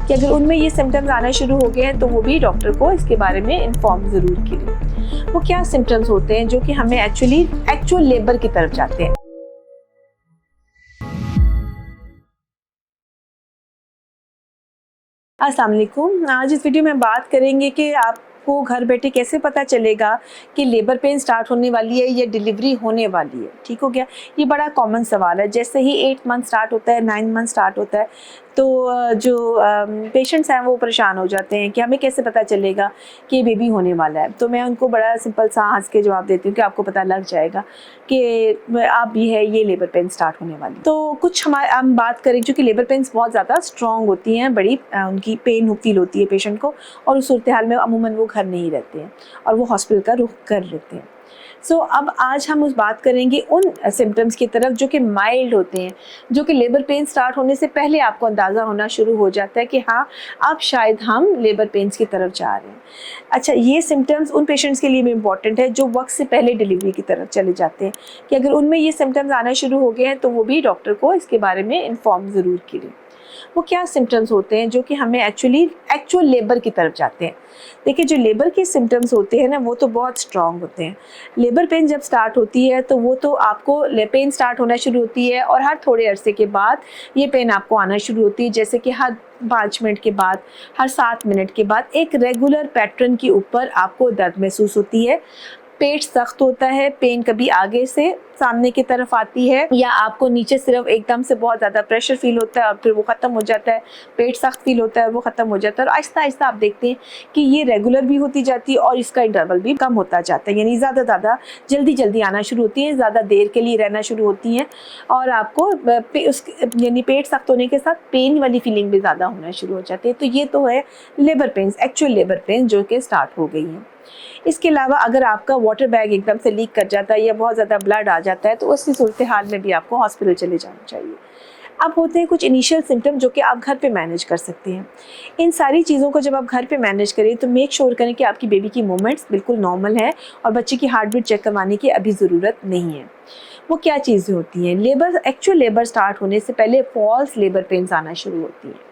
कि अगर उनमें ये सिम्टम्स आना शुरू हो गए हैं तो वो भी डॉक्टर को इसके बारे में इन्फॉर्म ज़रूर करें। वो क्या सिम्टम्स होते हैं जो कि हमें एक्चुअल लेबर की तरफ जाते हैं। अस्सलाम वालेकुम। आज इस वीडियो में बात करेंगे कि आपको घर बैठे कैसे पता चलेगा कि लेबर पेन स्टार्ट होने वाली है या डिलीवरी होने वाली है। ठीक हो गया, ये बड़ा कॉमन सवाल है। जैसे ही 8 मंथ स्टार्ट होता है, 9 मंथ स्टार्ट होता है तो जो पेशेंट्स हैं वो परेशान हो जाते हैं कि हमें कैसे पता चलेगा कि बेबी होने वाला है। तो मैं उनको बड़ा सिंपल सा हंस के जवाब देती हूँ कि आपको पता लग जाएगा कि आप ये लेबर पेन स्टार्ट होने वाली। तो कुछ हम बात करें, क्योंकि लेबर पेन्स बहुत ज़्यादा स्ट्रॉन्ग होती हैं, बड़ी उनकी पेन फील होती है पेशेंट को, और उस सूरत हाल में अमूमन वो घर नहीं रहते हैं और वो हॉस्पिटल का रुख कर लेते हैं। अब आज हम उस बात करेंगे उन सिम्टम्स की तरफ जो कि माइल्ड होते हैं, जो कि लेबर पेन स्टार्ट होने से पहले आपको अंदाज़ा होना शुरू हो जाता है कि हाँ, अब शायद हम लेबर पेन्स की तरफ जा रहे हैं। अच्छा, ये सिम्टम्स उन पेशेंट्स के लिए भी इम्पॉर्टेंट है जो वक्त से पहले डिलीवरी की तरफ चले जाते हैं, कि अगर उनमें ये सिम्टम्स आना शुरू हो गए हैं तो वो भी डॉक्टर को इसके बारे में इन्फॉर्म ज़रूर करें। वो क्या सिम्टम्स होते हैं जो कि हमें एक्चुअल लेबर की तरफ जाते हैं। देखिए, जो लेबर के सिम्टम्स होते हैं ना, वो तो बहुत स्ट्रॉन्ग होते हैं। लेबर पेन जब स्टार्ट होती है तो वो तो आपको पेन स्टार्ट होना शुरू होती है और हर थोड़े अरसे के बाद ये पेन आपको आना शुरू होती है, जैसे कि हर 5 मिनट के बाद, हर 7 मिनट के बाद एक रेगुलर पैटर्न के ऊपर आपको दर्द महसूस होती है। पेट सख्त होता है, पेन कभी आगे से सामने की तरफ आती है या आपको नीचे सिर्फ एकदम से बहुत ज़्यादा प्रेशर फील होता है और फिर वो ख़त्म हो जाता है। पेट सख्त फील होता है और वो ख़त्म हो जाता है, और आहिस्ता आहिस्ता आप देखते हैं कि ये रेगुलर भी होती जाती है और इसका इंटरवल भी कम होता जाता है, यानी ज़्यादा जल्दी आना शुरू होती है, ज़्यादा देर के लिए रहना शुरू होती हैं, और आपको यानी पेट सख्त होने के साथ पेन वाली फीलिंग भी ज़्यादा होना शुरू हो जाती है। तो ये तो है labour pains, actual labour pain जो कि स्टार्ट हो गई हैं। इसके अलावा अगर आपका वाटर बैग एकदम से लीक कर जाता है या बहुत ज़्यादा ब्लड आ जाता है तो उसी सूरत हाल में भी आपको हॉस्पिटल चले जाना चाहिए। अब होते हैं कुछ इनिशियल सिम्टम जो कि आप घर पे मैनेज कर सकते हैं। इन सारी चीज़ों को जब आप घर पे मैनेज करें तो मेक श्योर करें कि आपकी बेबी की मूवमेंट्स बिल्कुल नॉर्मल है और बच्चे की हार्ट बीट चेक करवाने की अभी ज़रूरत नहीं है। वो क्या चीज़ें होती हैं? एक्चुअल लेबर स्टार्ट होने से पहले फॉल्स लेबर पेन्स आना शुरू होती हैं।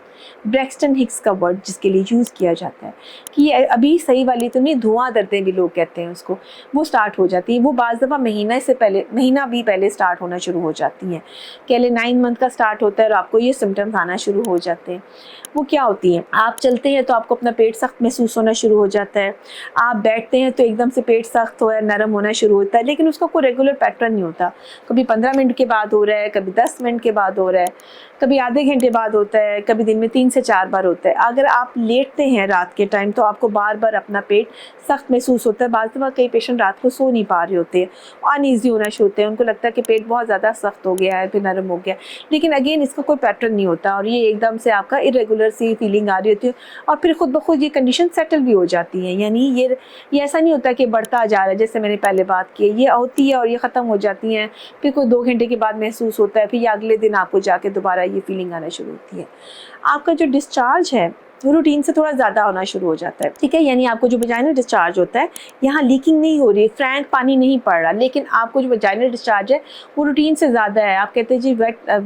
ब्रैक्सटन हिक्स का वर्ड जिसके लिए यूज़ किया जाता है कि ये अभी सही वाली तो नहीं, धुआं दर्दें भी लोग कहते हैं उसको, वो स्टार्ट हो जाती है। वो बाज़ दफ़ा महीना भी पहले स्टार्ट होना शुरू हो जाती हैं। पहले 9 मंथ का स्टार्ट होता है और आपको ये सिम्टम्स आना शुरू हो जाते हैं। वो क्या होती हैं? आप चलते हैं तो आपको अपना पेट सख्त महसूस होना शुरू हो जाता है। आप बैठते हैं तो एकदम से पेट सख्त हो या नरम होना शुरू होता है, लेकिन उसका कोई रेगुलर पैटर्न नहीं होता। कभी 15 मिनट के बाद हो रहा है, कभी 10 मिनट के बाद हो रहा है, कभी आधे घंटे बाद होता है, कभी दिन में 3 से 4 बार होता है। अगर आप लेटते हैं रात के टाइम तो आपको बार बार अपना पेट सख्त महसूस होता है। बाज़ दफ़ा कई पेशेंट रात को सो नहीं पा रहे होते हैं, अनईज़ी होना शुरू होते हैं, उनको लगता है कि पेट बहुत ज़्यादा सख्त हो गया है, फिर नरम हो गया, लेकिन अगेन इसका कोई पैटर्न नहीं होता और ये एकदम से आपका इरेगुलर सी फीलिंग आ रही होती है और फिर खुद ब खुद ये कंडीशन सेटल भी हो जाती है। यानी ये ऐसा नहीं होता कि बढ़ता जा रहा है, जैसे मैंने पहले बात की, ये होती है और ये ख़त्म हो जाती हैं, फिर कोई 2 घंटे के बाद महसूस होता है, फिर ये अगले दिन आपको जाके दोबारा ये फीलिंग आना शुरू होती है। आपका जो डिस्चार्ज है वो रूटीन से थोड़ा ज़्यादा होना शुरू हो जाता है। ठीक है, यानी आपको जो वजाइनल डिस्चार्ज होता है, यहाँ लीकिंग नहीं हो रही, फ्रैंक पानी नहीं पड़ रहा, लेकिन आपको जो वजाइनल डिस्चार्ज है वो रूटीन से ज़्यादा है। आप कहते हैं जी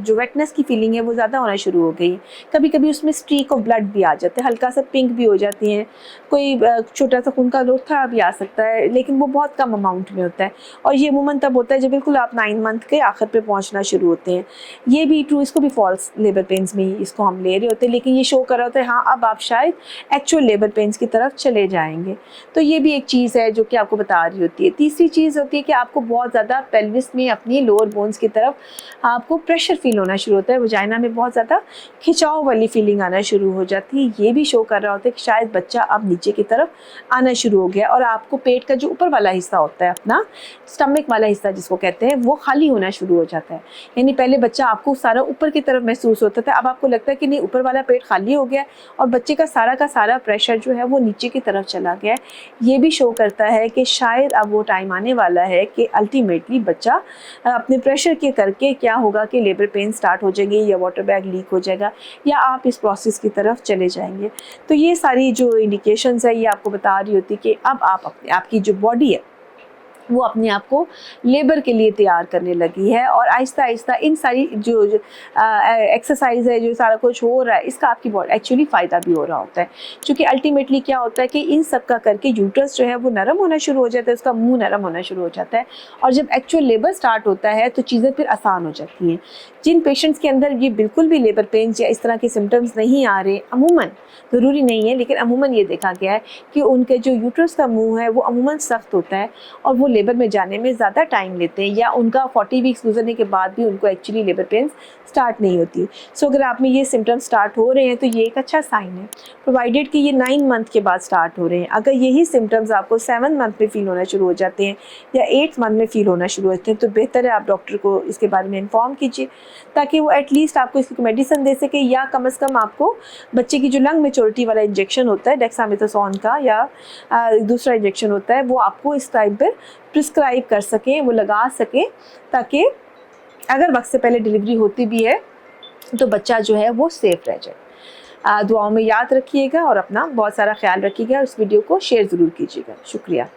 जो वेटनेस की फीलिंग है वो ज़्यादा होना शुरू हो गई। कभी कभी उसमें स्ट्रीक ऑफ ब्लड भी आ जाता है, हल्का सा पिंक भी हो जाती हैं, कोई छोटा सा खून का लोथड़ा भी आ सकता है, लेकिन वो बहुत कम अमाउंट में होता है और ये अमूमन तब होता है जब बिल्कुल आप 9 मंथ के आखिर पे पहुँचना शुरू होते हैं। ये भी ट्रू, इसको भी फॉल्स लेबर पेन्स में ही इसको हम ले रहे होते हैं, लेकिन ये शो कर रहा होता है हाँ अब आप शायद एक्चुअल लेबर पेन्स की तरफ चले जाएंगे। तो ये भी एक चीज़ है जो कि आपको बता रही होती है। तीसरी चीज़ होती है कि आपको बहुत ज़्यादा पेल्विस में अपनी लोअर बोन्स की तरफ आपको प्रेशर फील होना शुरू होता है, वजाइना में बहुत ज़्यादा खिंचाव वाली फीलिंग आना शुरू हो जाती है। ये भी शो कर रहा होता है कि शायद बच्चा अब नीचे की तरफ आना शुरू हो गया और आपको पेट का जो ऊपर वाला हिस्सा होता है, अपना स्टमक वाला हिस्सा जिसको कहते हैं, वो खाली होना शुरू हो जाता है। यानी पहले बच्चा आपको सारा ऊपर की तरफ महसूस होता था, अब आपको लगता है कि नहीं, ऊपर वाला पेट खाली हो गया और बच्चे का सारा प्रेशर जो है वो नीचे की तरफ चला गया है। ये भी शो करता है कि शायद अब वो टाइम आने वाला है कि अल्टीमेटली बच्चा अपने प्रेशर के करके क्या होगा कि लेबर पेन स्टार्ट हो जाएंगे या वाटर बैग लीक हो जाएगा या आप इस प्रोसेस की तरफ चले जाएंगे। तो ये सारी जो इंडिकेशंस है ये आपको बता रही होती कि अब आपकी जो बॉडी है वो अपने आप को लेबर के लिए तैयार करने लगी है। और आहिस्ता आहिस्ता इन सारी जो एक्सरसाइज है, जो सारा कुछ हो रहा है, इसका आपकी बॉडी एक्चुअली फ़ायदा भी हो रहा होता है। क्योंकि अल्टीमेटली क्या होता है कि इन सब का करके यूट्रस जो है वो नरम होना शुरू हो जाता है, उसका मुंह नरम होना शुरू हो जाता है। और जब एक्चुअल लेबर स्टार्ट होता है तो चीज़ें फिर आसान हो जाती हैं। जिन पेशेंट्स के अंदर ये बिल्कुल भी लेबर पेन्स या इस तरह के सिम्टम्स नहीं आ रहे, अमूमन, ज़रूरी नहीं है लेकिन अमूमन ये देखा गया है कि उनके जो यूट्रस का मुंह है वो अमूमन सख्त होता है और वो लेबर में जाने में ज़्यादा टाइम लेते हैं, या उनका 40 वीक्स गुजरने के बाद भी उनको एक्चुअली लेबर पेन्स स्टार्ट नहीं होती। सो अगर आप में ये सिम्टम्स स्टार्ट हो रहे हैं तो ये एक अच्छा साइन है, प्रोवाइडेड कि ये 9 मंथ के बाद स्टार्ट हो रहे हैं। अगर यही सिम्टम्स आपको 7 मंथ में फ़ील होना शुरू हो जाते हैं या 8 मंथ में फ़ील होना शुरू होते हैं तो बेहतर है आप डॉक्टर को इसके बारे में इन्फॉर्म कीजिए, ताकि वो एटलीस्ट आपको इसकी मेडिसिन दे सके, या कम से कम आपको बच्चे की जो लंग मेच्योरिटी वाला इंजेक्शन होता है डेक्सामेथासोन का, या दूसरा इंजेक्शन होता है, वो आपको इस टाइम पर प्रिस्क्राइब कर सकें, वो लगा सकें, ताकि अगर वक्त से पहले डिलीवरी होती भी है तो बच्चा जो है वो सेफ़ रह जाए। दुआओं में याद रखिएगा और अपना बहुत सारा ख्याल रखिएगा। इस वीडियो को शेयर ज़रूर कीजिएगा। शुक्रिया।